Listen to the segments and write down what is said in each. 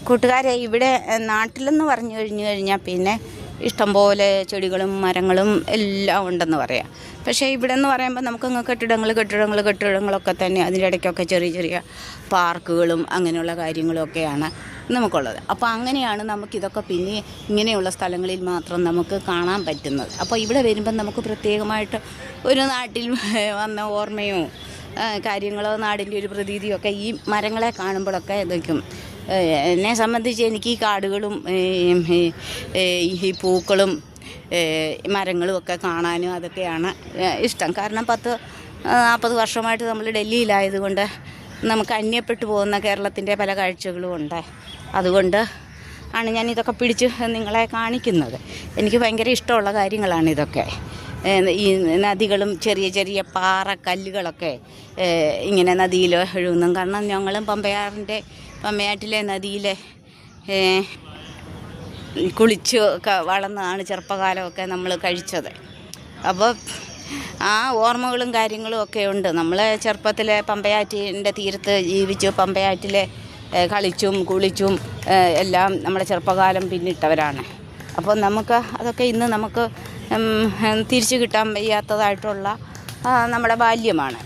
കൂട്ടുകാരെ, ഇവിടെ നാട്ടിലെന്ന് പറഞ്ഞു കഴിഞ്ഞാൽ പിന്നെ ഇഷ്ടംപോലെ ചെടികളും മരങ്ങളും എല്ലാം ഉണ്ടെന്ന് പറയാം. പക്ഷേ ഇവിടെ എന്ന് പറയുമ്പോൾ നമുക്കങ്ങ് കെട്ടിടങ്ങളൊക്കെ തന്നെ, അതിൻ്റെ ഇടയ്ക്കൊക്കെ ചെറിയ ചെറിയ പാർക്കുകളും അങ്ങനെയുള്ള കാര്യങ്ങളൊക്കെയാണ് നമുക്കുള്ളത്. അപ്പോൾ അങ്ങനെയാണ് നമുക്കിതൊക്കെ പിന്നെ ഇങ്ങനെയുള്ള സ്ഥലങ്ങളിൽ മാത്രം നമുക്ക് കാണാൻ പറ്റുന്നത്. അപ്പോൾ ഇവിടെ വരുമ്പം നമുക്ക് പ്രത്യേകമായിട്ട് ഒരു നാട്ടിൽ വന്ന ഓർമ്മയോ കാര്യങ്ങളോ നാടിൻ്റെ ഒരു പ്രതീതിയൊക്കെ ഈ മരങ്ങളെ കാണുമ്പോഴൊക്കെ ഇതൊക്കും. എന്നെ സംബന്ധിച്ച് എനിക്ക് ഈ കാടുകളും ഈ പൂക്കളും മരങ്ങളും ഒക്കെ കാണാനും അതൊക്കെയാണ് ഇഷ്ടം. കാരണം 40 വർഷമായിട്ട് നമ്മൾ ഡൽഹിയിലായതുകൊണ്ട് നമുക്ക് അന്യപ്പെട്ടു പോകുന്ന കേരളത്തിൻ്റെ പല കാഴ്ചകളും ഉണ്ട്. അതുകൊണ്ട് ആണ് ഞാൻ ഇതൊക്കെ പിടിച്ച് നിങ്ങളെ കാണിക്കുന്നത്. എനിക്ക് ഭയങ്കര ഇഷ്ടമുള്ള കാര്യങ്ങളാണ് ഇതൊക്കെ. ഈ നദികളും ചെറിയ ചെറിയ പാറക്കല്ലുകളൊക്കെ ഇങ്ങനെ നദിയിൽ ഒഴുകുന്നു. കാരണം ഞങ്ങളും പമ്പയാറ്റിലെ നദിയിൽ കുളിച്ച് ഒക്കെ വളർന്നതാണ് ചെറുപ്പകാലമൊക്കെ നമ്മൾ കഴിച്ചത്. അപ്പോൾ ആ ഓർമ്മകളും കാര്യങ്ങളും ഒക്കെ ഉണ്ട്. നമ്മൾ ചെറുപ്പത്തിലെ പമ്പയാറ്റിൻ്റെ തീരത്ത് ജീവിച്ചു, പമ്പയാറ്റിലെ കളിച്ചും കുളിച്ചും എല്ലാം നമ്മുടെ ചെറുപ്പകാലം പിന്നിട്ടവരാണ്. അപ്പോൾ നമുക്ക് അതൊക്കെ ഇന്ന് നമുക്ക് തിരിച്ചു കിട്ടാൻ വയ്യാത്തതായിട്ടുള്ള നമ്മുടെ ബാല്യമാണ്.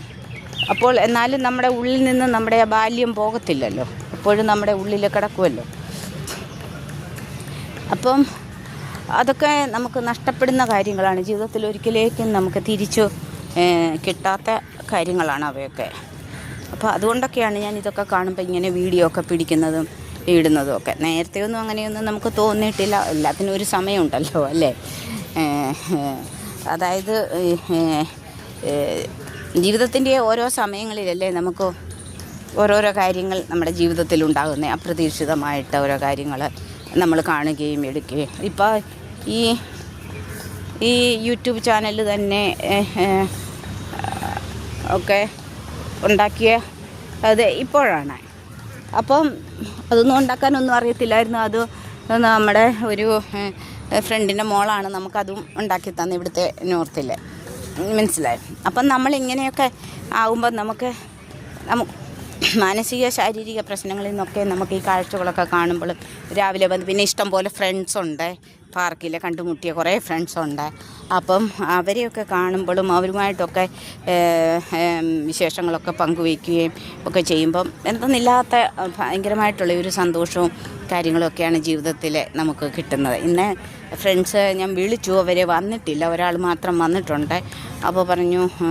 അപ്പോൾ എന്നാലും നമ്മുടെ ഉള്ളിൽ നിന്ന് നമ്മുടെ ബാല്യം പോകത്തില്ലല്ലോ, എപ്പോഴും നമ്മുടെ ഉള്ളിൽ കിടക്കുമല്ലോ. അപ്പം അതൊക്കെ നമുക്ക് നഷ്ടപ്പെടുന്ന കാര്യങ്ങളാണ്. ജീവിതത്തിൽ ഒരിക്കലേക്കും നമുക്ക് തിരിച്ചു കിട്ടാത്ത കാര്യങ്ങളാണ് അവയൊക്കെ. അപ്പോൾ അതുകൊണ്ടൊക്കെയാണ് ഞാൻ ഇതൊക്കെ കാണുമ്പോൾ ഇങ്ങനെ വീഡിയോ ഒക്കെ പിടിക്കുന്നതും ഇടുന്നതും ഒക്കെ. നേരത്തെയൊന്നും അങ്ങനെയൊന്നും നമുക്ക് തോന്നിയിട്ടില്ല. എല്ലാത്തിനും ഒരു സമയമുണ്ടല്ലോ അല്ലേ. അതായത് ജീവിതത്തിൻ്റെ ഓരോ സമയങ്ങളിലല്ലേ നമുക്ക് ഓരോരോ കാര്യങ്ങൾ നമ്മുടെ ജീവിതത്തിൽ ഉണ്ടാകുന്നത്. അപ്രതീക്ഷിതമായിട്ട് ഓരോ കാര്യങ്ങൾ നമ്മൾ കാണുകയും എടുക്കുകയും. ഇപ്പോൾ ഈ യൂട്യൂബ് ചാനൽ തന്നെ ഒക്കെ ഉണ്ടാക്കിയ അത് ഇപ്പോഴാണ്. അപ്പം അതൊന്നും ഉണ്ടാക്കാനൊന്നും അറിയത്തില്ലായിരുന്നു. അത് നമ്മുടെ ഒരു ഫ്രണ്ടിൻ്റെ മോളാണ് നമുക്കതും ഉണ്ടാക്കി തന്നെ, ഇവിടുത്തെ നോർത്തിൽ. മനസ്സിലായി. അപ്പം നമ്മളിങ്ങനെയൊക്കെ ആകുമ്പോൾ നമുക്ക് മാനസിക ശാരീരിക പ്രശ്നങ്ങളിൽ നിന്നൊക്കെ നമുക്ക് ഈ കാഴ്ചകളൊക്കെ കാണുമ്പോൾ രാവിലെ വന്ന് പിന്നെ ഇഷ്ടം പോലെ ഫ്രണ്ട്സുണ്ട്, പാർക്കിൽ കണ്ടുമുട്ടിയ കുറേ ഫ്രണ്ട്സുണ്ട്. അപ്പം അവരെയൊക്കെ കാണുമ്പോഴും അവരുമായിട്ടൊക്കെ വിശേഷങ്ങളൊക്കെ പങ്കുവയ്ക്കുകയും ഒക്കെ ചെയ്യുമ്പം എന്തെന്നില്ലാത്ത ഭയങ്കരമായിട്ടുള്ള ഒരു സന്തോഷവും കാര്യങ്ങളൊക്കെയാണ് ജീവിതത്തിൽ നമുക്ക് കിട്ടുന്നത്. ഇന്ന് ഫ്രണ്ട്സ് ഞാൻ വിളിച്ചു, അവരെ വന്നിട്ടില്ല, ഒരാൾ മാത്രം വന്നിട്ടുണ്ട്. അപ്പോൾ പറഞ്ഞു